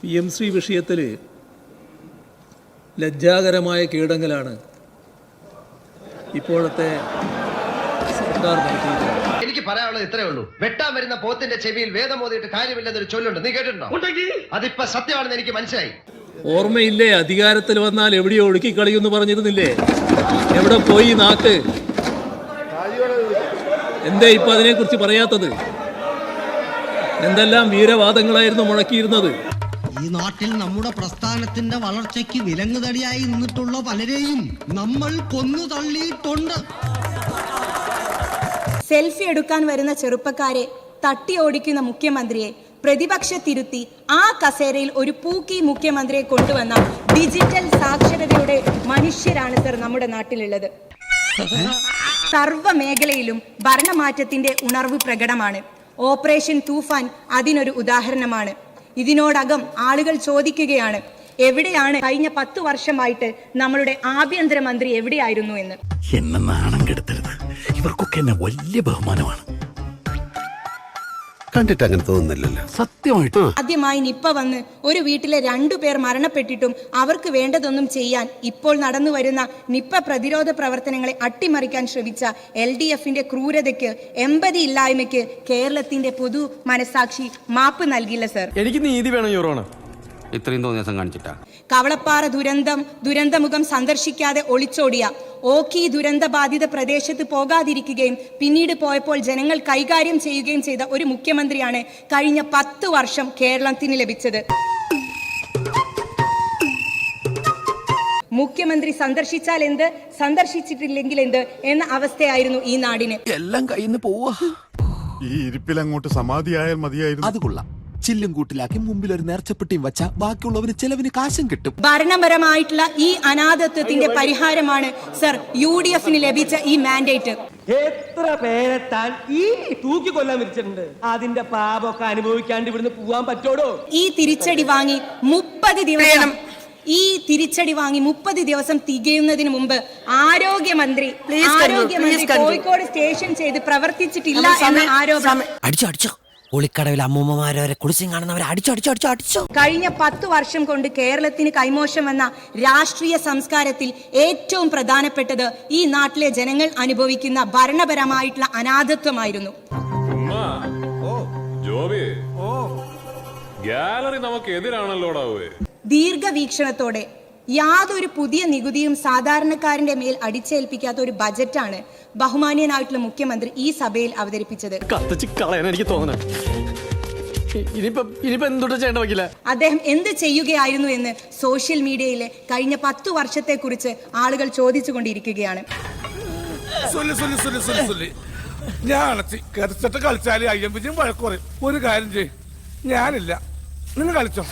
PMC വിഷയത്തിൽ ലജ്ജാകരമായ കീഴടങ്ങലാണ് ഇപ്പോഴത്തെ സർക്കാർ നടത്തിയിട്ടുള്ളത്. എനിക്ക് പറയാനുള്ളത് ഇത്രയേ ഉള്ളൂ. വെട്ടാൻ വരുന്ന പോത്തിന്റെ ചെവിയിൽ വേദം ഓതിയിട്ട് കാര്യമില്ലെന്നൊരു ചൊല്ലുണ്ട്. നീ കേട്ടിട്ടുണ്ടോ? അതിപ്പോ സത്യമാണെന്ന് എനിക്ക് മനസ്സിലായി. ഓർമ്മയില്ലേ, അധികാരത്തിൽ വന്നാൽ എവിടെയോ ഒഴുക്കിക്കളിയെന്ന് പറഞ്ഞിരുന്നില്ലേ? എവിടെ പോയി നാക്ക്? എന്തേ ഇപ്പൊ അതിനെക്കുറിച്ച് പറയാത്തത്? എന്തെല്ലാം വീരവാദങ്ങളായിരുന്നു മുഴക്കിയിരുന്നത്. ഈ നാട്ടിൽ നമ്മുടെ പ്രസ്ഥാനത്തിന്റെ വളർച്ചയ്ക്ക് വിലങ്ങുതടിയായി നിന്നിട്ടുള്ള പലരെയും നമ്മൾ കൊന്നു തള്ളിയിട്ടുണ്ട്. സെൽഫി എടുക്കാൻ വരുന്ന ചെറുപ്പക്കാരെ തട്ടി ഓടിക്കുന്ന മുഖ്യമന്ത്രിയെ പ്രതിപക്ഷത്തിരുത്തി ആ കസേരയിൽ ഒരു പൂക്കി മുഖ്യമന്ത്രിയെ കൊണ്ടുവന്ന ഡിജിറ്റൽ സാക്ഷരതയുടെ മനുഷ്യരാണ് സർ നമ്മുടെ നാട്ടിലുള്ളത്. സർവ്വ മേഖലയിലും ഭരണമാറ്റത്തിന്റെ ഉണർവ് പ്രകടമാണ്. ഓപ്പറേഷൻ തൂഫാൻ അതിനൊരു ഉദാഹരണമാണ്. ഇതിനോടകം ആളുകൾ ചോദിക്കുകയാണ്, എവിടെയാണ് കഴിഞ്ഞ 10 വർഷമായിട്ട് നമ്മളുടെ ആഭ്യന്തരമന്ത്രി എവിടെയായിരുന്നു എന്ന്. എന്നെ നാണം കെടുത്തരുത്. ഇവർക്കൊക്കെ എന്നെ വലിയ ബഹുമാനമാണ്. കണ്ടിട്ട് അങ്ങനെ തോന്നുന്നില്ലല്ലോ. സത്യമായിട്ട് ആദ്യമായി നിപ്പ വന്ന് ഒരു വീട്ടിലെ 2 പേർ മരണപ്പെട്ടിട്ടും അവർക്ക് വേണ്ടതൊന്നും ചെയ്യാൻ ഇപ്പോൾ നടന്നു വരുന്ന നിപ്പ പ്രതിരോധ പ്രവർത്തനങ്ങളെ അട്ടിമറിക്കാൻ ശ്രമിച്ച LDFന്റെ ക്രൂരതയ്ക്ക്, എമ്പതിയില്ലായ്മയ്ക്ക് കേരളത്തിന്റെ പൊതു മനസാക്ഷി മാപ്പ് നൽകില്ല സർ. എനിക്ക് നീതി വേണം യുവർ. ഇത്രയും തോന്നിയാസം കാണിച്ചിട്ടാ കവളപ്പാറ ദുരന്തമുഖം സന്ദർശിക്കാതെ ഒളിച്ചോടിയ, ഓഖി ദുരന്ത ബാധിത പ്രദേശത്ത് പോകാതിരിക്കുകയും പിന്നീട് പോയപ്പോൾ ജനങ്ങൾ കൈകാര്യം ചെയ്യുകയും ചെയ്ത ഒരു മുഖ്യമന്ത്രിയാണ് കഴിഞ്ഞ 10 വർഷം കേരളത്തിന് ലഭിച്ചത്. മുഖ്യമന്ത്രി സന്ദർശിച്ചാൽ എന്ത്, സന്ദർശിച്ചിട്ടില്ലെങ്കിൽ എന്ത് എന്ന അവസ്ഥയായിരുന്നു ഈ നാടിന്. എല്ലാം കയ്യിൽ നിന്ന് പോവാ. ഈ ഇരിപ്പിൽ അങ്ങോട്ട് സമാധിയായാൽ മതിയായിരുന്നു. അത് കൊള്ളാം. ചില്ലും കൂട്ടിലാക്കി മുമ്പിൽ ഒരു നേർച്ചപ്പെട്ടിയും വെച്ച ബാക്കിയുള്ളവന് ചെലവിന് കാശും കിട്ടും. ഭരണപരമായിട്ടുള്ള ഈ അനാഥത്വത്തിന്റെ പരിഹാരമാണ് സർ UDFന് ലഭിച്ച ഈ മാൻഡേറ്റ്. എത്ര പേരെ താൻ ഈ തൂക്കിക്കൊല്ലാൻ വിരിച്ചിട്ടുണ്ട്. അതിന്റെ പാപമൊക്കെ അനുഭവിക്കാണ്ട് ഇവിടുന്ന് പോവാൻ പറ്റോടോ? ഈ തിരിച്ചടി വാങ്ങി 30 ദിവസം തികയുന്നതിന് മുമ്പ് ആരോഗ്യമന്ത്രി കോഴിക്കോട് സ്റ്റേഷൻ ചെയ്ത് പ്രവർത്തിച്ചിട്ടില്ല എന്ന ആരോപണം. അടിച്ചോ ഒളിക്കടവിൽ അമ്മൂമ്മമാരെ കുളിച്ചും കാണുന്നവരെ അടിച്ചോ. കഴിഞ്ഞ 10 വർഷം കൊണ്ട് കേരളത്തിന് കൈമോശം വന്ന രാഷ്ട്രീയ സംസ്കാരത്തിൽ ഏറ്റവും പ്രധാനപ്പെട്ടത് ഈ നാട്ടിലെ ജനങ്ങൾ അനുഭവിക്കുന്ന ഭരണപരമായിട്ടുള്ള അനാഥത്വമായിരുന്നു. ദീർഘവീക്ഷണത്തോടെ യാതൊരു പുതിയ നികുതിയും സാധാരണക്കാരന്റെ മേൽ അടിച്ചേൽപ്പിക്കാത്ത ഒരു ബജറ്റാണ് ബഹുമാന്യനായിട്ടുള്ള മുഖ്യമന്ത്രി ഈ സഭയിൽ അവതരിപ്പിച്ചത്. അദ്ദേഹം എന്ത് ചെയ്യുകയായിരുന്നു എന്ന് സോഷ്യൽ മീഡിയയിലെ കഴിഞ്ഞ 10 വർഷത്തെ കുറിച്ച് ആളുകൾ ചോദിച്ചുകൊണ്ടിരിക്കുകയാണ്. കളിച്ചാല് അയ്യമ്പതിയും വഴക്കുറയും. ഒരു കാര്യം ചെയ്യും, ഞാനില്ല, നിങ്ങൾ കളിച്ചോ.